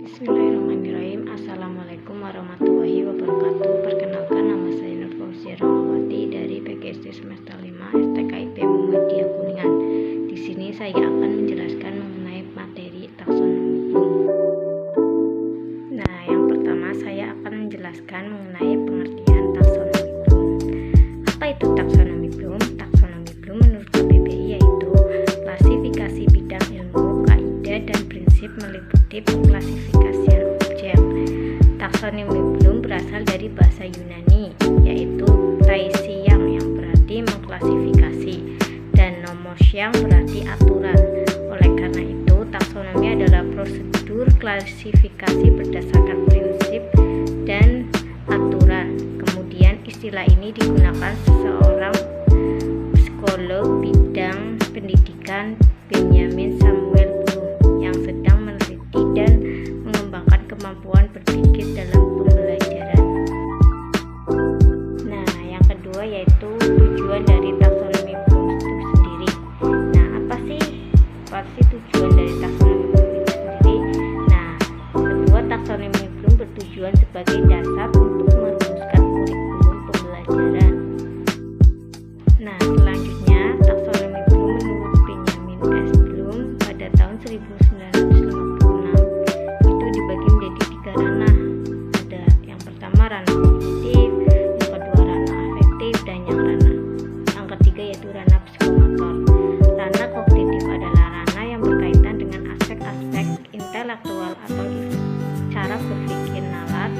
Bismillahirrahmanirrahim. Assalamualaikum warahmatullahi wabarakatuh. Perkenalkan, nama saya Nur Fauzia Rahmawati dari PGSD semester 5 STKIP Muhammadiyah Kuningan. Di sini saya akan menjelaskan mengenai materi taksonomi Bloom. Nah, yang pertama saya akan menjelaskan mengenai pengertian taksonomi Bloom. Apa itu taksonomi Bloom? Taksonomi Bloom menurut KBBI yaitu klasifikasi bidang ilmu, kaidah dan prinsip meliputi pengklasifikasian objek. Taksonomi Bloom berasal dari bahasa Yunani yaitu taisiang yang berarti mengklasifikasi dan nomos yang berarti aturan. Oleh karena itu, taksonomi adalah prosedur klasifikasi berdasarkan prinsip dan aturan. Kemudian istilah ini digunakan seseorang psikolog bidang pendidikan Benjamin Samuel Bloom yang sedang meneliti dan mengembangkan kemampuan berpikir dalam pembelajaran. Nah, yang kedua yaitu tujuan dari taksonomi Bloom itu sendiri. Nah, apa sih tujuan dari taksonomi Bloom itu sendiri? Nah, sebuah taksonomi Bloom bertujuan sebagai dasar untuk merumuskan kurikulum pembelajaran. Nah, selanjutnya taksonomi Bloom menurut Benjamin S. Bloom pada tahun 1956 itu dibagi menjadi 3 ranah. Ada yang pertama ranah kognitif, yang kedua ranah afektif, dan yang ketiga yaitu ranah psikomotor. Ranah kognitif adalah ranah yang berkaitan dengan aspek-aspek intelektual atau cara berpikir nalar.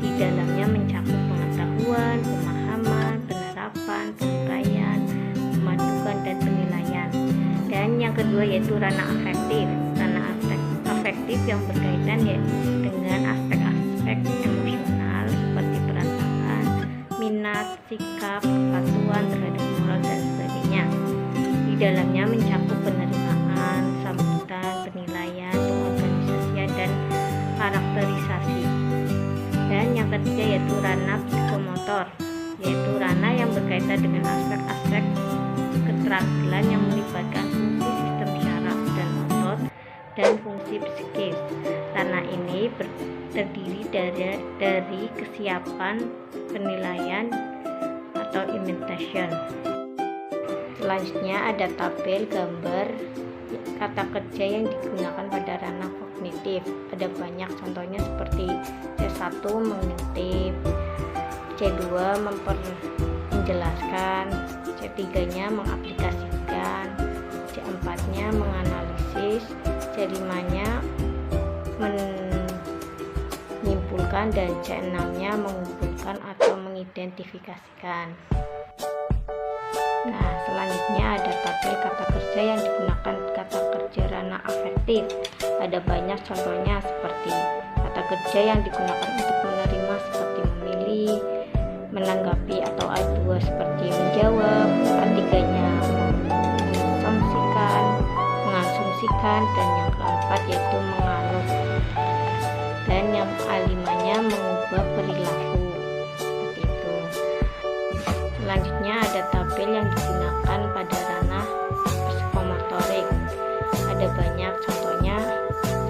Di dalamnya mencakup pengetahuan, pemahaman, penerapan, penuraian, pemadukan, dan penilaian. Dan yang kedua yaitu ranah afektif. Ranah afektif yang berkaitan dengan aspek-aspek emosional seperti perasaan, minat, sikap, kepatuhan terhadap moral, dan sebagainya. Di dalamnya mencakup penerimaan, sambutan, penilaian, pengorganisasian, dan karakterisasi. Dan yang ketiga yaitu ranah psikomotor, yaitu ranah yang berkaitan dengan aspek-aspek keterampilan yang melibatkan fungsi sistem syaraf dan otot dan fungsi psikis. Ranah ini terdiri dari kesiapan penilaian atau imitation. Selanjutnya ada tabel gambar kata kerja yang digunakan pada ranah kognitif. Ada banyak contohnya seperti C1 mengintip, C2 menjelaskan, C3-nya mengaplikasikan, C4-nya menganalisis, C5-nya menyimpulkan, dan C6-nya mengumpulkan atau mengidentifikasikan. Nah, selanjutnya ada tabel kata kerja yang digunakan kata kerja ranah afektif. Ada banyak contohnya seperti kata kerja yang digunakan untuk menerima seperti memilih, menanggapi atau A2 seperti menjawab, A3-nya mengasumsikan, dan yang keempat yaitu menganut, dan yang A5-nya mengubah perilaku. Seperti itu. Selanjutnya ada tabel yang digunakan pada ranah psikomotorik. Ada banyak contohnya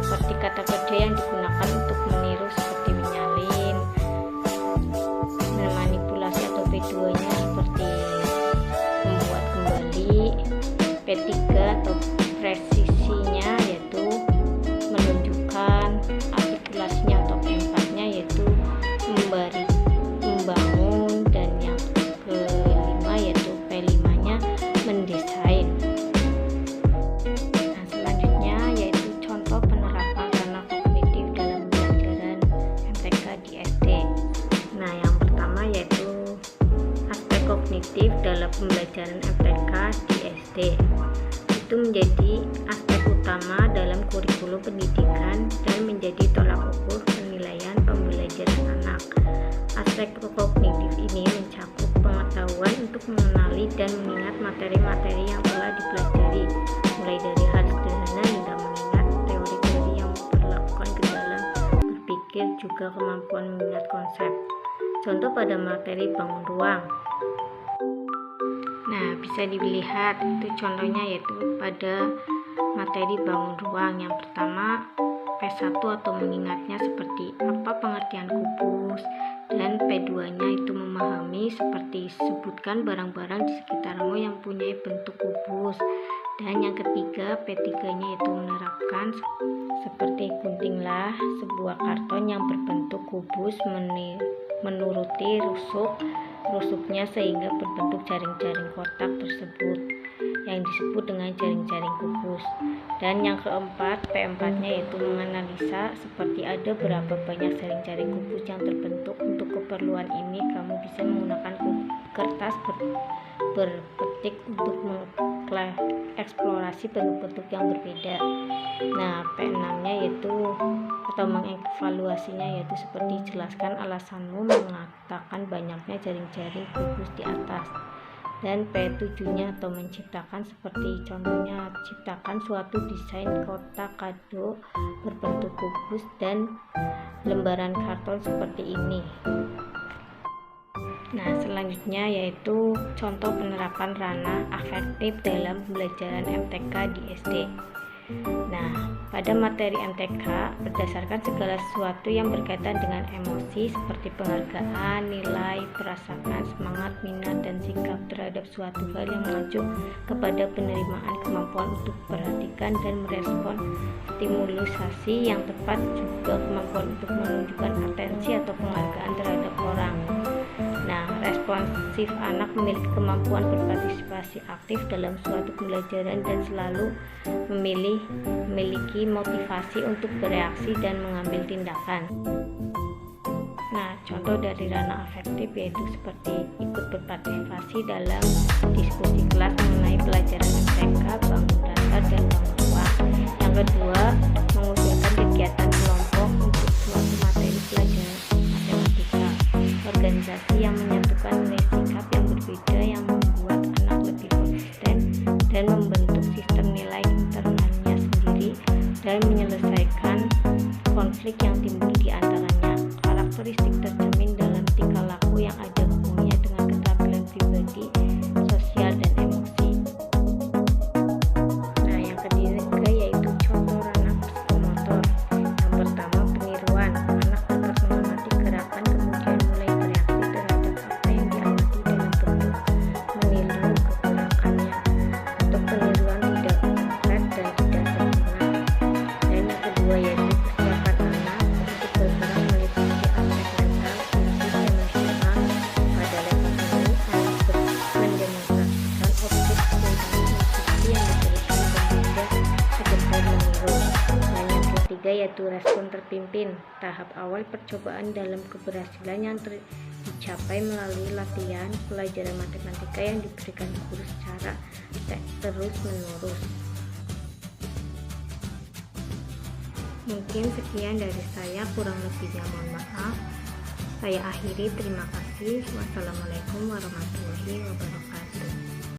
seperti kata kerja yang digunakan untuk meniru seperti menyalin, memanipulasi atau P2-nya seperti membuat kembali, P3 atau presisinya yaitu menunjukkan, artikulasinya atau P4-nya yaitu membangun, dan yang kelima yaitu P5-nya mendesain. Nah, selanjutnya yaitu contoh penerapan ranah kognitif dalam pembelajaran MTK di SD. Nah, yang pertama yaitu aspek kognitif dalam pembelajaran MTK di SD. Itu menjadi aspek utama dalam kurikulum pendidikan dan menjadi tolak ukur penilaian pembelajaran anak. Aspek kognitif ini mencakup pengetahuan untuk mengenali dan mengingat materi-materi yang telah dipelajari, mulai dari hal sederhana hingga mengingat teori-teori yang diperlakukan ke dalam berpikir, juga kemampuan mengingat konsep. Contoh pada materi bangun ruang. Nah, bisa dilihat itu contohnya yaitu pada materi bangun ruang. Yang pertama P1 atau mengingatnya seperti apa pengertian kubus, dan P2-nya itu memahami seperti sebutkan barang-barang di sekitarmu yang punya bentuk kubus, dan yang ketiga P3-nya itu menerapkan seperti guntinglah sebuah karton yang berbentuk kubus menuruti rusuknya sehingga berbentuk jaring-jaring kotak tersebut yang disebut dengan jaring-jaring kubus. Dan yang keempat, P4-nya yaitu menganalisa seperti ada berapa banyak jaring-jaring kubus yang terbentuk. Untuk keperluan ini kamu bisa menggunakan kertas berpetik untuk mengeksplorasi bentuk-bentuk yang berbeda. Nah, P6-nya yaitu atau mengevaluasinya yaitu seperti jelaskan alasanmu mengatakan banyaknya jaring-jaring kubus di atas. Dan P7-nya atau menciptakan seperti contohnya ciptakan suatu desain kotak kado berbentuk kubus dan lembaran karton seperti ini. Nah, selanjutnya yaitu contoh penerapan ranah afektif dalam pembelajaran MTK di SD. Nah, pada materi MTK berdasarkan segala sesuatu yang berkaitan dengan emosi seperti penghargaan, nilai, perasaan, semangat, minat, dan sikap terhadap suatu hal yang mengacu kepada penerimaan kemampuan untuk perhatikan dan merespon stimulusasi yang tepat, juga kemampuan untuk menunjukkan atensi atau penghargaan terhadap orang. Nah, responsif anak memiliki kemampuan berpartisipasi aktif dalam suatu pembelajaran dan selalu memiliki motivasi untuk bereaksi dan mengambil tindakan. Nah, contoh dari ranah afektif yaitu seperti ikut berpartisipasi dalam diskusi kelas mengenai pelajaran MTK, bangun dasar, dan bangun ruang. Yang kedua, mengusulkan kegiatan kelompok untuk suatu materi pelajaran matematika. Organisasi yang menyatukan nilai sikap yang berbeda yang membuat anak lebih konsisten dan membentuk sistem nilai internalnya sendiri dan menyelesaikan konflik yang timbul di antaranya. Karakteristik tercermin dalam tingkah laku yang ada hubungannya dengan keterampilan pribadi, sosial, dan emosi. Nah, yang ketiga yaitu contoh ranah psikomotor. Yang pertama, peniruan. Anak dapat mengamati gerakan kemudian mulai bereaksi terhadap apa yang diamati dalam bentuk meniru kegerakannya. Untuk peniruan tidak konkret dan tidak sempurna. Dan yang kedua yaitu persiapan anak untuk bergerak meliputi aspek mental, fisik, emosional. Pada level ini anak mendemonstrasikan objek instruksi yang diberikan dan tidak sekedar meniru. Dan yang ketiga yaitu respon terpimpin. Tahap awal percobaan dalam keberhasilan yang dicapai melalui latihan pelajaran matematika yang diberikan guru secara terus menerus. Mungkin sekian dari saya, kurang lebihnya mohon maaf. Saya akhiri, terima kasih. Wassalamualaikum warahmatullahi wabarakatuh.